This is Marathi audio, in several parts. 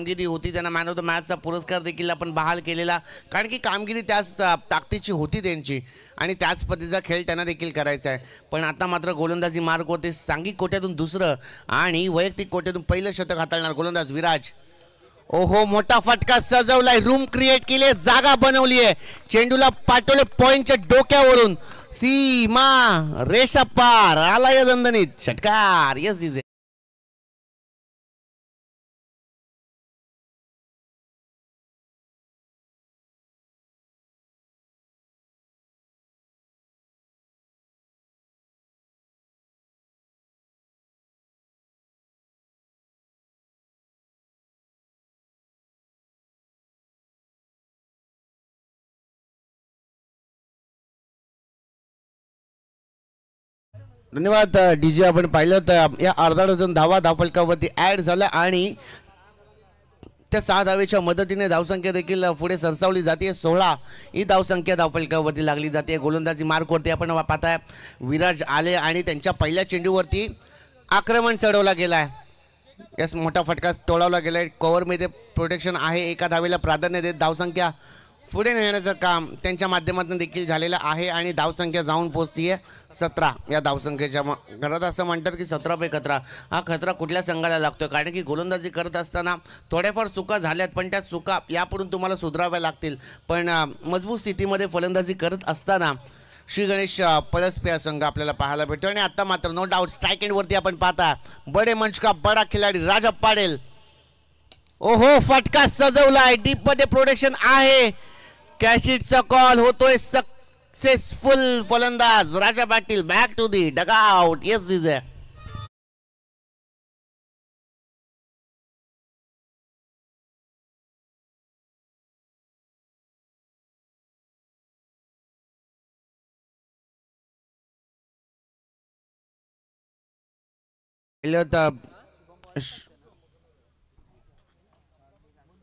कामगिरी होती त्यांना मॅन ऑफ द मॅचचा पुरस्कार देखील आपण बहाल केलेला, कारण की कामगिरी त्याच ताकदीची होती त्यांची आणि त्याच पद्धतीचा खेळ त्यांना देखील करायचा आहे. पण आता मात्र गोलंदाजी मार्ग होते, सांघिक कोट्यातून दुसरं आणि वैयक्तिक कोट्यातून पहिलं शतक हाताळणार गोलंदाज विराज. ओहो, मोठा फटका सजवलाय, रूम क्रिएट केली, जागा बनवली आहे, चेंडूला पाठवले पॉइंटच्या डोक्यावरून, सीमा रेषा पार, आलाय दणदणीत षटकार. यस जीजे. धन्यवाद डीजे. आपण पाहिलं तर या अर्धा डझन धावा धावफलकावरती ऍड झाल्या आणि त्या 6 धावेच्या मदतीने धावसंख्या देखील पुढे सरसावली जाते. 16 ही धावसंख्या धावफलकावरती लागली जाते. गोलंदाजी मार्कवरती आपण पाहताय विराज आले आणि त्यांच्या पहिल्या चेंडूवरती आक्रमण चढवला गेलाय. यास मोठा फटका तोडवला गेलाय. कव्हरमध्ये प्रोटेक्शन आहे, एका धावेला प्राधान्य देत धावसंख्या पुढे नेण्याचं काम त्यांच्या माध्यमातून देखील झालेलं आहे आणि धावसंख्या जाऊन पोहोचतीये 17. या धावसंख्येच्या घरात असं म्हणतात की 17 पे खतरा. हा खतरा कुठल्या संघाला लागतोय, कारण की गोलंदाजी करत असताना थोड्याफार चुका झाल्यात, पण त्या चुका यापुढून तुम्हाला सुधाराव्या लागतील. पण मजबूत स्थितीमध्ये फलंदाजी करत असताना श्री गणेश पळसपे संघ आपल्याला पाहायला भेटतो. आणि आता मात्र नो डाऊट स्ट्राईक एंडवरती आपण पाहता बडे मंच का बडा खिलाडी राजा पाटील. ओहो, फटका सजवलाय, डीप मध्ये प्रोटेक्शन आहे, कॅशिटचा कॉल होतोय, सक्सेसफुल फलंदाज Raja Patil back to the dugout. Yes GJ.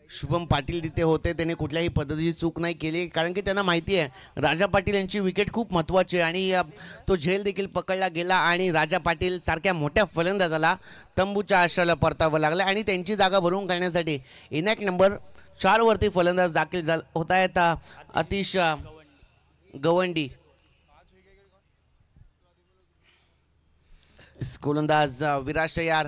Shubham Patil तिथे होते, त्यांनी कुठल्याही पद्धतीची चूक नाही केली, कारण की त्यांना माहिती आहे राजा पाटील यांची विकेट खूप महत्त्वाची आहे आणि तो झेल देखील पकडला गेला आणि राजा पाटील सारख्या मोठ्या फलंदाजाला तंबूच्या आश्रयाला परतावं लागलं आणि त्यांची जागा भरून काढण्यासाठी इनॅक्ट नंबर 4 वरती फलंदाज दाखल होत आहेत अतिश गवंडी. गोलंदाज विराज तयार.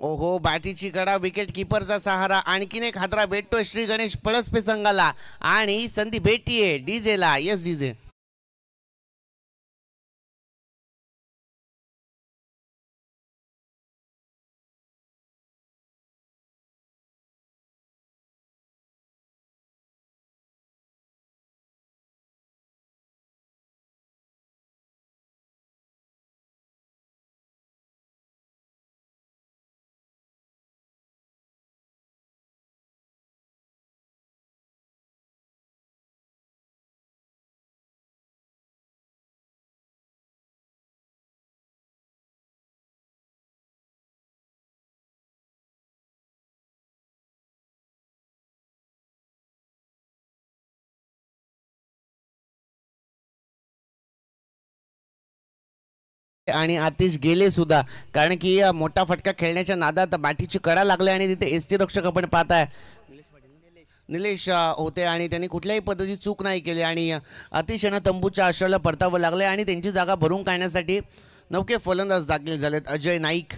ओहो, बॅटीची कडा, विकेट किपरचा सहारा, आणखीन एक हादरा भेटतोय श्री गणेश पळसपे संघाला आणि संधी भेटतीये डीजेला. Yes DJ. आणि आतिश गेले सुद्धा, कारण की मोठा फटका खेळण्याच्या नादात बॅटीची कडा लागल्या आणि तिथे एसटी रक्षक आपण पाहताय निलेश होते आणि त्यांनी कुठल्याही पद्धतीची चूक नाही केली आणि अतिशयनं तंबूच्या आश्रयाला परतावं लागले आणि त्यांची जागा भरून काढण्यासाठी नवके फलंदाज दाखल झालेत. अजय नाईक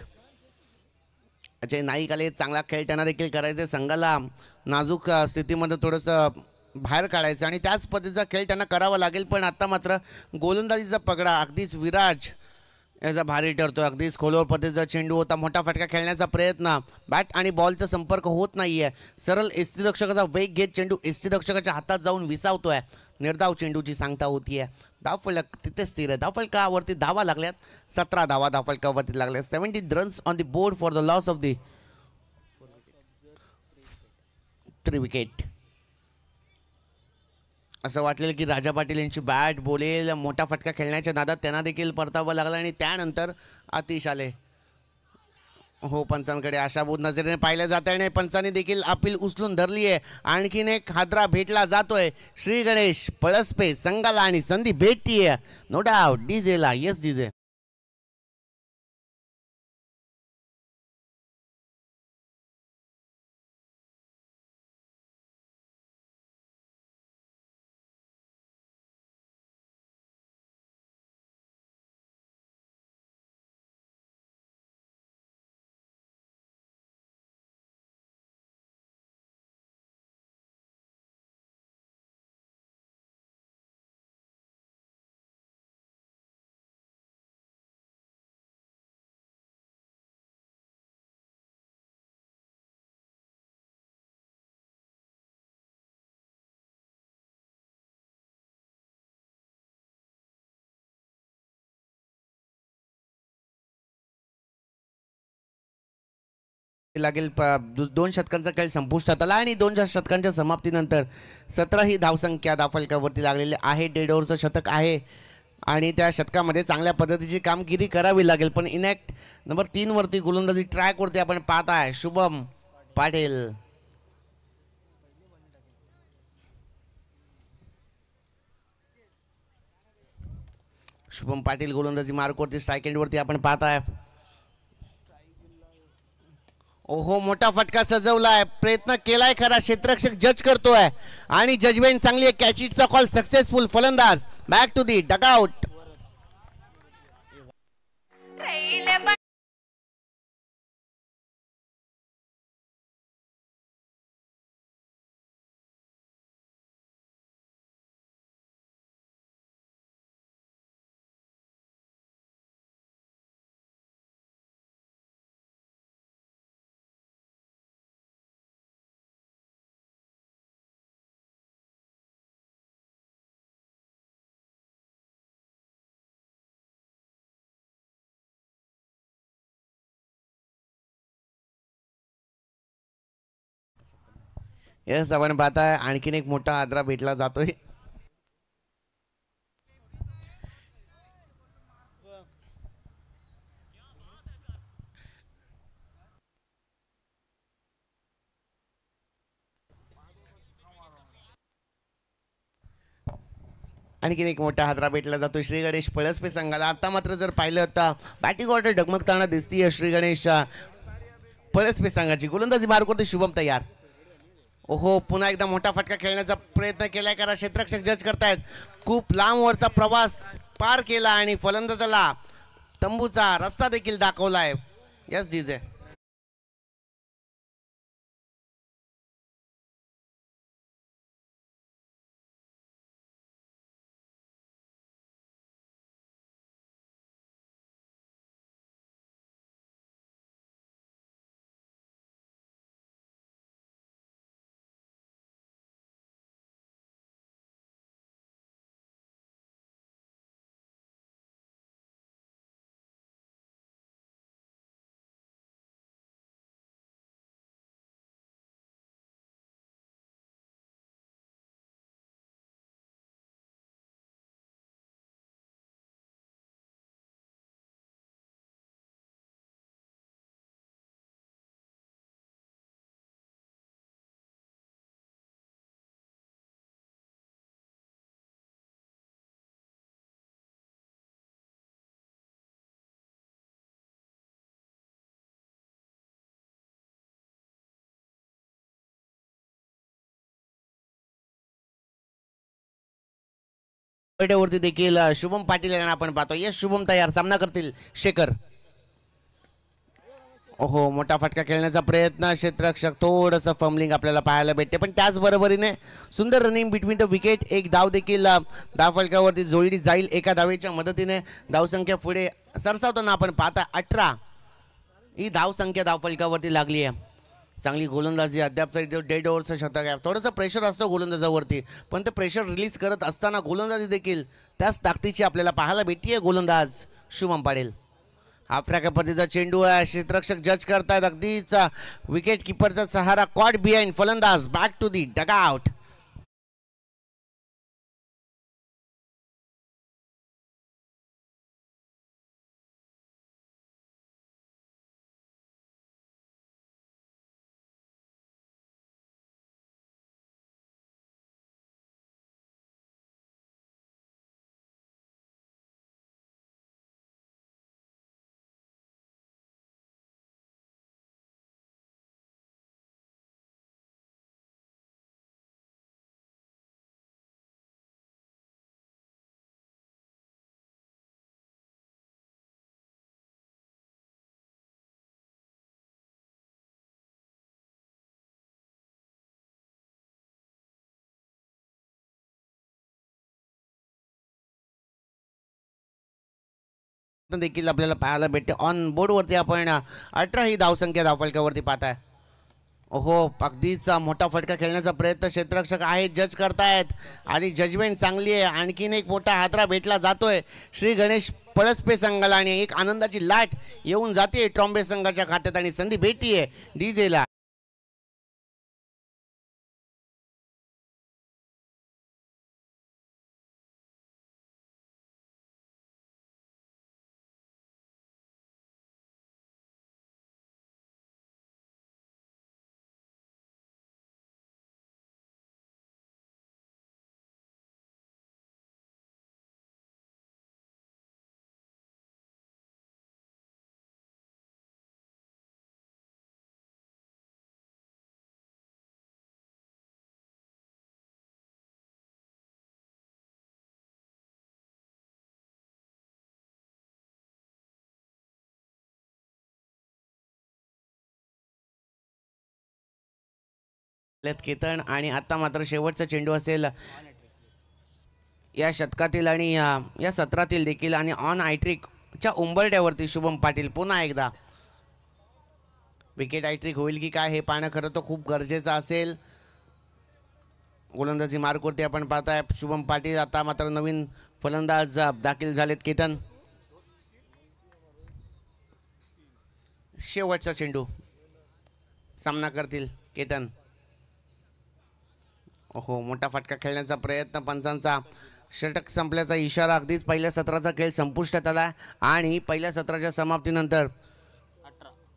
आले. चांगला खेळ त्यांना देखील करायचे, संघाला नाजूक स्थितीमध्ये थोडंसं बाहेर काढायचं आणि त्याच पद्धतीचा खेळ त्यांना करावा लागेल. पण आता मात्र गोलंदाजीचा पगडा अगदीच विराज याचा भारी ठरतो. अगदीच खोलवर पद्धतीचा चेंडू होता, मोठा फटका खेळण्याचा प्रयत्न, बॅट आणि बॉलचा संपर्क होत नाहीये. सरळ यष्टीरक्षकाचा वेग घेत चेंडू यष्टीरक्षकाच्या हातात जाऊन विसावतोय. निर्धाव चेंडूची सांगता होतीये. धावफलक तिथे स्थिर आहे. धावफलकावरती धावा लागल्यात, 17 धावा धावफलकावरती लागल्या. 17 runs on the board for the loss of the 3 wicket. असं वाटलेलं की राजा पाटील यांची बॅट बोलेल, मोठा फटका खेळण्याच्या नादात त्यांना देखील परतावं लागलं आणि त्यानंतर आतिश आले. हो, पंचांकडे आशाभूत नजरेने पाहिलं जात आहे आणि पंचांनी देखील अपील उचलून धरली आहे. आणखीन एक हादरा भेटला जातोय श्री गणेश पळसपे संघाला आणि संधी भेटतीये नो डाऊट डीजेला. Yes DJ. लागेल. 2 षटकांचा खेळ संपुष्टात आला आणि 2 षटकांच्या समाप्तीनंतर 17 ही धावसंख्या धावफलकावरती लागलेली आहे. डेड ओव्हरचं शतक आहे आणि त्या शतकामध्ये चांगल्या पद्धतीची कामगिरी करावी लागेल. पण इनॅक्ट नंबर 3 वरती गोलंदाजी ट्रॅकवरती आपण पाहताय शुभम पाटील. शुभम पाटील गोलंदाजी मार्कवरती स्ट्राईक एंडवरती आपण पाहताय. ओहो, मोठा फटका सजवलाय, प्रयत्न केलाय खरा, क्षेत्ररक्षक जज करतोय आणि जजमेंट चांगली आहे. कॅच इटचा कॉल सक्सेसफुल. फलंदाज back to the dugout. Yes, आपण पाहताय आणखीन एक मोठा आदरा भेटला जातोय. आणखीन एक मोठा हादरा भेटला जातो श्री गणेश पळसपे संघाला. आता मात्र जर पाहिलं तर बॅटिंग ऑर्डर डगमगताना दिसतीये श्री गणेश पळसपे संघाची. गोलंदाजी मार्कवरती शुभम तयार. ओहो, पुन्हा एकदा मोठा फटका खेळण्याचा प्रयत्न केलाय करा, क्षेत्ररक्षक जज करतायत. खूप लांब वरचा प्रवास पार केला आणि फलंदाजाला तंबूचा रस्ता देखील दाखवलाय. Yes DJ. वरती देखील शुभम पाटील यांना आपण पाहतो. यस, शुभम तयार, सामना करतील शेखर. ओहो, मोठा फटका खेळण्याचा प्रयत्न, क्षेत्ररक्षक थोडंसं फंबलिंग आपल्याला पाहायला भेटते. पण त्याचबरोबरीने सुंदर रनिंग बिटवीन द विकेट. एक धाव देखील धावफलकावरती जोडली जाईल. एका धावेच्या मदतीने धावसंख्या पुढे सरसावताना आपण पाहता. 18 ही धावसंख्या धावफलकावरती लागली आहे. चांगली गोलंदाजी. अद्याप तरी जो डेड ओव्हरचं शतक आहे, थोडंसं प्रेशर असतं गोलंदाजावरती, पण ते प्रेशर रिलीज करत असताना गोलंदाजी देखील त्याच ताकदीची आपल्याला पाहायला भेटते. गोलंदाज शुभम पाटील. हा प्रकार पद्धतीचा चेंडू आहे, क्षेत्ररक्षक जज करतायत. अगदीच विकेट किपरचा सहारा कॉट बिहाइंड. फलंदाज बॅक टू दी डगआउट. देखील आपल्याला पाहायला भेटते. ऑन बोर्डवरती आपण 18 ही धावसंख्या धावफलकावरती पाहताय. हो, अगदीच मोठा फटका खेळण्याचा प्रयत्न क्षेत्ररक्षक आहेत, जज करतायत आणि जजमेंट चांगली आहे. आणखीन एक मोठा हादरा भेटला जातोय श्री गणेश पळसपे संघाला आणि एक आनंदाची लाट येऊन जाते ट्रॉम्बे संघाच्या खात्यात आणि संधी भेटतीये डीजेला. केतन आणि आता मात्र शेवटचा चेंडू असेल या शतकातील आणि या सत्रातील देखील आणि ऑन हायट्रिकच्या उंबरठ्यावरती शुभम पाटील पुन्हा एकदा विकेट हायट्रिक होईल की काय हे पाहणं खरं तर खूप गरजेचं असेल. गोलंदाजी मार्कवरती आपण पाहताय शुभम पाटील. आता मात्र नवीन फलंदाज दाखल झालेत केतन. शेवटचा चेंडू सामना करतील केतन. ओहो, मोठा फटका खेळण्याचा प्रयत्न, पंचांचा षटक संपल्याचा इशारा. अगदीच पहिल्या सत्राचा खेळ संपुष्टात आला आणि पहिल्या सत्राच्या समाप्तीनंतर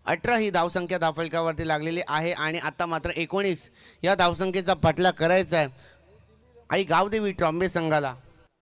18 ही धावसंख्या धावफलकावरती लागलेली आहे आणि आता मात्र 19 या धावसंख्येचा पाठलाग करायचा आहे आई गावदेवी ट्रॉम्बे संघाला.